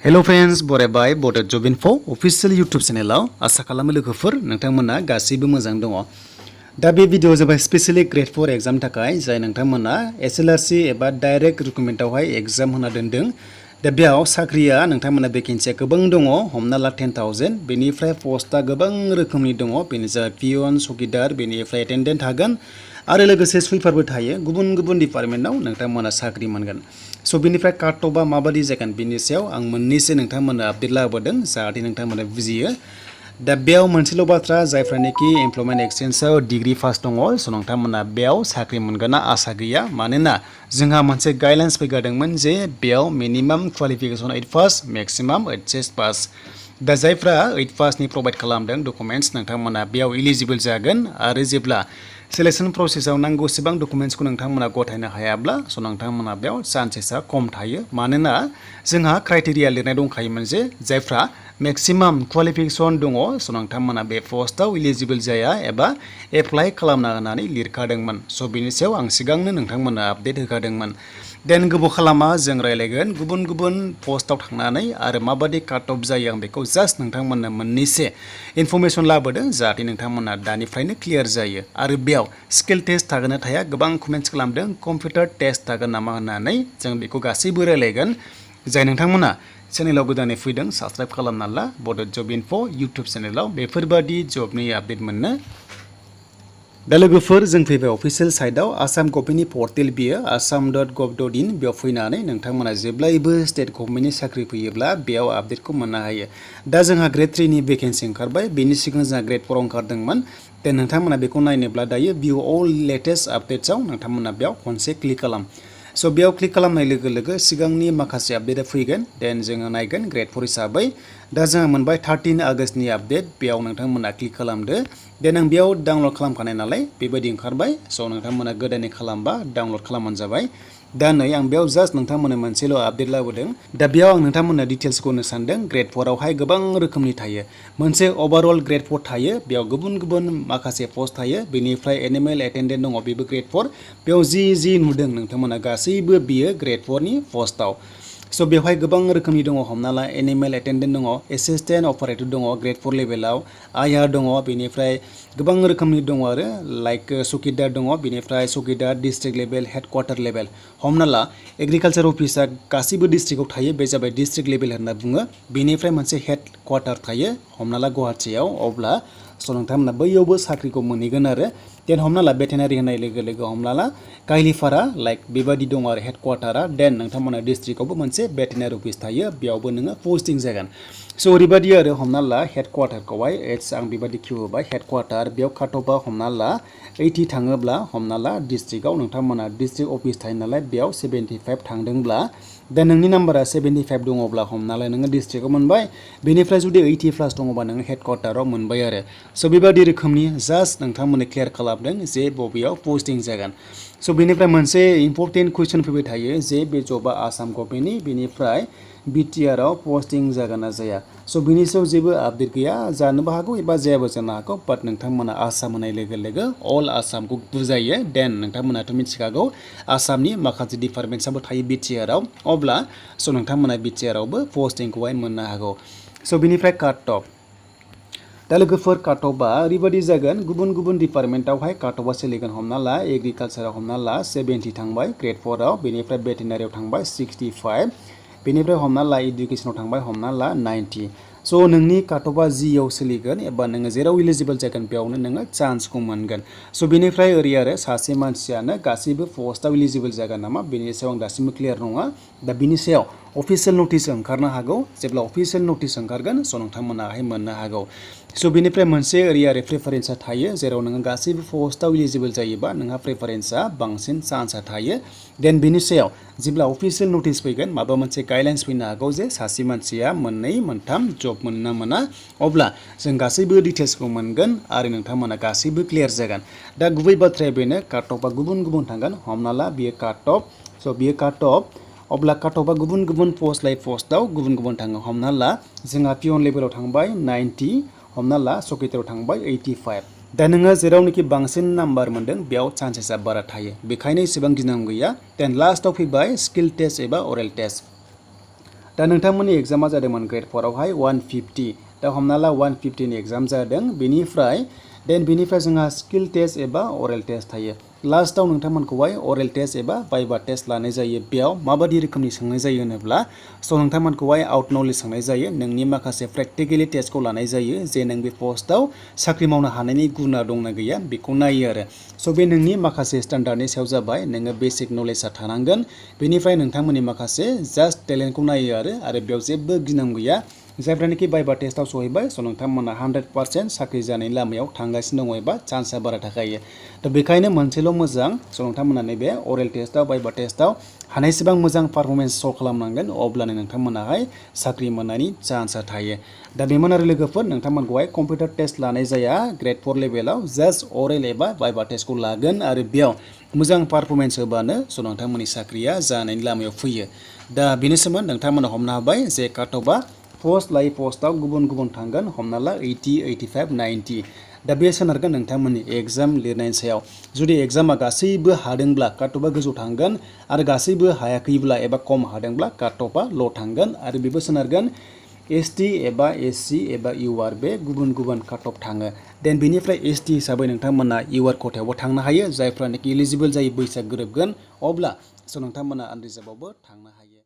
Hello friends बरायबाय बड जब info official YouTube चैनेलाव आसा खालामो लोगोफोर नोंथांमोना गासैबो मोजां दङ। दा बे भिडिअ जाबाय स्पेशली ग्रेड 4 एग्जाम थाखाय जाय नोंथांमोना SLRC एबा डाइरेक्ट रिक्रुटमेन्टआवहाय एग्जाम होना दोनदों। दा बेयाव साख्रिया नोंथांमोना भेकेन्सिया गोबां दङ, हमना ला 10,000। बेनिफ्राय पस्टआ गोबां रोखोमनि दङ, बेनो जाबाय पियन, चौकीदार, बेनिफ्राय एटेन्डेन्ट थागोन आरो लोगोसे सुइपारबो थायो। गुबुन गुबुन डिपार्टमेन्टआव नोंथांमोना साख्रि मोनगोन। स' बेनिफ्राय काट अफआ माबादि जागोन बेनि सायाव आं मोननैसो नोंथांमोननो आपडेट लाबोदों जाहाथे नोंथांमोना बुजियो। दा बेयाव मोनसेल' बाथ्रा, जायफ्रानोखि एमप्लयमेन्ट एक्सचेन्जआव डिग्री पास दङ स' नोंथांमोना बेयाव साख्रि मोनगोनना आसा गैया। मानोना जोंहा मोनसे गाइडलाइन्स फैगादोंमोन जे बेयाव मिनिमाम क्वालिफिकेसन 8 पास, मेक्सिमाम HS पास। दा जायफ्रा 8 पासनि प्रभाइड खालामदों डकुमेन्ट्स नोंथांमोना बेयाव इलिजिबल जागोन। आरो जेब्ला सेलेक्शन प्रसेसआव नांगौसेबां डकुमेन्ट्सखौ नोंथांमोना गथायनो हायाब्ला स' नोंथांमोना बेयाव चान्सेसा खम थायो। मानोना जोंहा क्राइटेरिया लिरनाय दंखायोमोन जे जायफ्रा मेक्सिमाम क्वालिफिकेसन दङ स' नोंथांमोना बे पस्टआव इलिजिबल जाया एबा एप्लाइ खालामना होनानै लिरखादोंमोन। स' बेनि सायाव आं सिगांनो नोंथांमोना आपडेट होखादोंमोन। देन गोबाव खालामा जों रायलायगोन गुबुन गुबुन पस्टआव थांनानै आरो माबादि काट अफ जायो। आं बेखौ जास्ट नोंथांमोननो मोननैसो इनफरमेसन लाबोदों जाहाथे नोंथांमोना दानिफ्रायनो क्लियार जायो। आरो बेयाव स्किल टेस्ट थागोन ना थाया गोबां कमेन्ट्स खालामदों, कम्पिउटार टेस्ट थागोन नामा होननानै जों बेखौ गासैबो रायलायगोन। जाय नोंथांमोना चेनेलाव गोदानै फैदों साबस्क्राइब खालामना ला बड जब इनफो यूट्यूब चेनेलाव बेफोरबादि जबनि आपडेट मोननो। दा लोगोफोर जों फैबाय अफिशियल साइटआव, आसाम गभर्नमेन्टनि पर्टेल बियो assam.gov.in। बेयाव फैनानै नोंथांमोना जेब्लायबो स्टेट गभर्नमेन्टनि साख्रि फैयोब्ला बेयाव आपडेटखौ मोननो हायो। दा जोंहा ग्रेड 3 नि भेकेन्सि ओंखारबाय, बेनि सिगां जोंहा ग्रेड 4 ओंखारदोंमोन। देन नोंथांमोना बेखौ नायनोब्ला दायो भिउ अल लेटेस्ट आपडेट्सआव नोंथांमोना बेयाव खनसे क्लिक खालाम। स' बेयाव क्लिक खालामनाय लोगो लोगो सिगांनि माखासे आपडेटआ फैगोन। देन जोङो नायगोन ग्रेड 4 हिसाबै दा जोंहा मोनबाय 13 आगष्टनि आपडेट। बेयाव नोंथांमोना क्लिक खालामदो। देन आं बेयाव डाउनलड खालामखानाय नालाय बेबायदि ओंखारबाय। स' नोंथांमोना गोदानै खालामबा डाउनलड खालामबानो जाबाय। दा नै आं बेयाव जास्ट नोंथांमोननो मोनसेल' आपडेट लाबोदों। दा बेयाव आं नोंथांमोननो डिटेल्सखौ होनो सानदों। ग्रेड 4 आवहाय गोबां रोखोमनि थायो। मोनसे अभारअल ग्रेड 4 थायो, बेयाव गुबुन गुबुन माखासे पस्ट थायो। बेनिफ्राय एनिमेल एटेन्डेन्ट दङ, बेबो ग्रेड 4। बेयाव जि नुदों नोंथांमोना गासैबो बियो ग्रेड 4 नि पस्टआव। स' बेवहाय गोबां रोखोमनि दङ, हमना ला एनिमेल एटेन्डेन्ट दङ, एसिस्टेन्ट अपारेटर दङ ग्रेड 4 लेभेलाव, IR दङ, बेनिफ्राय गोबां रोखोमनि दङ आरो लाइक चौकीदार दङ, बेनिफ्राय चौकीदार डिस्ट्रिक्ट लेभेल, हेडक्वार्टार लेभेल। हमना ला एग्रिकालचार अफिसा गासैबो डिस्ट्रिक्टआव थायो, बे जाबाय डिस्ट्रिक्ट लेभेल होनना बुङो। बेनिफ्राय मोनसे हेडक्वार्टार थायो, हमना ला गुवाहाटियाव, अब्ला स' नोंथांमोना बैयावबो साख्रिखौ मोनहैगोन आरो। देन हमना ला भेटेनारि होननाय लोगो लोगो हमना ला काइलिफारा लाइक बेबादि दङ आरो हेडक्वार्टारा। देन नोंथांमोना डिस्ट्रिक्टआवबो मोनसे भेटेनारि अफिस थायो, बेयावबो नोङो पस्टिं जागोन। स' ओरैबादि आरो हमना ला हेडक्वार्टारखौहाय आं बेबादि किउ होबाय हेडक्वार्टार, बेयाव काट अफआ हमना ला 80 थाङोब्ला हमना ला डिस्ट्रिक्टआव नोंथांमोना डिस्ट्रिक्ट अफिस थायो नालाय बेयाव 75 थांदोंब्ला दा नोंनि नाम्बारा 75 दङब्ला हमना ला नोङो डिस्ट्रिक्टआव मोनबाय। बेनिफ्राय जुदि 80 प्लास दङबा नोङो हेडक्वार्टाराव मोनबाय आरो। स' बेबादि रोखोमनि जास्ट नोंथांमोननो क्लियार खालामदों जे बबेयाव पस्टिं जागोन। स' बेनिफ्राय मोनसे इम्परटेन्ट कुइसन फैबाय थायो जे बे जबा आसाम गभर्नमेन्टनि, बेनिफ्राय BTR आव पस्टिं जागोन ना जाया। स' बिनि सायाव जेबो आपडेट गैया, जानोबो हागौ एबा जायाबो जानो हागौ। बाट नोंथांमोना आसाम होनाय लोगो लोगो अल आसामखौ बुजायो। देन नोंथांमोनाथ' मिथिखागौ आसामनि माखासे डिपार्टमेन्टसाबो थायो BTR आव, अब्ला स' नोंथांमोना BTR आवबो पस्टिंखौहाय मोननो हागौ। स' बिनिफ्राय काट अफ। दा लोगोफोर काट अफआ ओरैबायदि जागोन, गुबुन गुबुन डिपार्टमेन्टआवहाय काट अफआ सोलिगोन। हमना ला एग्रिकालचाराव हमना ला 70 थांबाय ग्रेड 4 आव, बेनिफ्राय भेटेनारियाव थांबाय 65, बेनिफ्राय हमना ला इडुकेसनाव थांबाय हमना ला 90। स' नोंनि काट अफआ जियाव सोलिगोन एबा नोङो जेराव इलिजिबल जागोन बेयावनो नोङो चान्सखौ मोनगोन। स' बेनिफ्राय ओरै आरो सासे मानसियानो गासैबो पस्टआव इलिजिबल जागोन नामा बेनि सायाव आं दासिमबो क्लियार नङा। दा बिनि सायाव अफिसियेल नटिस ओंखारनो हागौ। जेब्ला अफिसियेल नटिस ओंखारगोन स' नोंथांमोनाहाय मोननो हागौ। स' बेनिफ्राय मोनसे ओरै आरो प्रेफारेन्सआ थायो, जेराव नोङो गासैबो पस्टआव इलिजिबल जायोबा नोंहा प्रेफारेन्सआ बांसिन चान्सआ थायो। देन बिनि सायाव जेब्ला अफिसियेल नटिस फैगोन, माबा मोनसे गाइडलाइन्स फैनो हागौ जे सासे मानसिया 2, 3 जब मोननो मोना, अब्ला जों गासैबो डिटेल्सखौ मोनगोन आरो नोंथांमोना गासैबो क्लियार जागोन। दा गुबै बाथ्राया बेनो, काट अफआ गुबुन गुबुन थांगोन। हमना ला बियो काट अफ, स' बियो काट अफ, अब्ला काट अफआ गुबुन गुबुन पस्ट लाइ पस्टआव गुबुन गुबुन थाङो। हमना ला जोंहा पियन लेभेलाव थांबाय 90, हमना ला चौकीदाराव थांबाय 85। दा नोङो जेरावनोखि बांसिन नाम्बार मोनदों बेयाव चान्सेसा बारा थायो, बेखायनो एसेबां गिनांगौ गैया। देन लास्टआव फैबाय स्किल टेस्ट एबा अरेल टेस्ट। दा नोंथांमोननि एग्जामा जादोंमोन ग्रेड 4 आवहाय 150 दा हमना ला 150 नि एग्जाम जादों बेनिफ्राय जोंहा स्किल टेस्ट एबा अरेल टेस्ट थायो लास्टआव नोंथांमोनखौहाय अरेल टेस्ट एबा भाइभा टेस्ट लानाय जायो बेयाव माबायदि रोखोमनि सोंनाय जायो होनोब्ला स' नोंथांमोनखौहाय आउट नलेज सोंनाय जायो नोंनि माखासे प्रेक्टिकेलि टेस्टखौ लानाय जायो जे नों बे पस्टआव साख्रि मावनो हानायनि गुना दंना गैया बेखौ नायो आरो स' बे नोंनि माखासे स्टेन्डार्डनि सायाव जाबाय नोङो बेसिक नलेजआ थानांगोन बेनिफ्राय नोंथांमोननि माखासे जास्ट टेलेन्टखौ नायो आरो बेयाव जेबो गिनांगौ गैया जायफ्रानोखि भाइभा टेस्टआव सहैबाय स' नोंथांमोना 100% साख्रि जानायनि लामायाव थांगासिनो दङ एबा चान्सआ बारा थाखायो दा बेखायनो मोनसेल' मोजां स' नोंथांमोना नैबे अरेल टेस्टआव भाइभा टेस्टआव हानायसेबां मोजां पारफरमेन्स श' खालामनांगोन अब्लानो नोंथांमोनाहाय साख्रि मोननायनि चान्सआ थायो दा बेमोन आरो लोगोफोर नोंथांमोनखौहाय कम्पिउटार टेस्ट लानाय जाया ग्रेड 4 लेभेलाव जास्ट अरेल एबा भाइभा टेस्टखौ लागोन आरो बेयाव मोजां पारफरमेन्स होबानो स' नोंथांमोननि साख्रिया जानायनि लामायाव फैयो दा बेनोसोमोन नोंथांमोना हमनो हाबाय जे काटअफआ पस्ट लायै पस्टआव गुबुन गुबुन थांगोन हमना ला 80, 85, 90 दा बे सोनारगोन नोंथांमोननि एग्जाम लिरनायनि सायाव जुदि एग्जामा गासैबो हादोंब्ला काटअफआ गोजौ थांगोन आरो गासैबो हायाखैब्ला एबा खम हादोंब्ला काटअफआ ल' थांगोन आरो बेबो सोनारगोन ST एबा SC एबा UR बे गुबुन गुबुन काटअफ थाङो देन बेनिफ्राय ST हिसाबै नोंथांमोना UR खथायावबो थांनो हायो जायफ्रानोखि इलिजिबोल जायो बैसोआ गोरोबगोन अब्ला स' नोंथांमोना आनरिजार्भआवबो थांनो हायो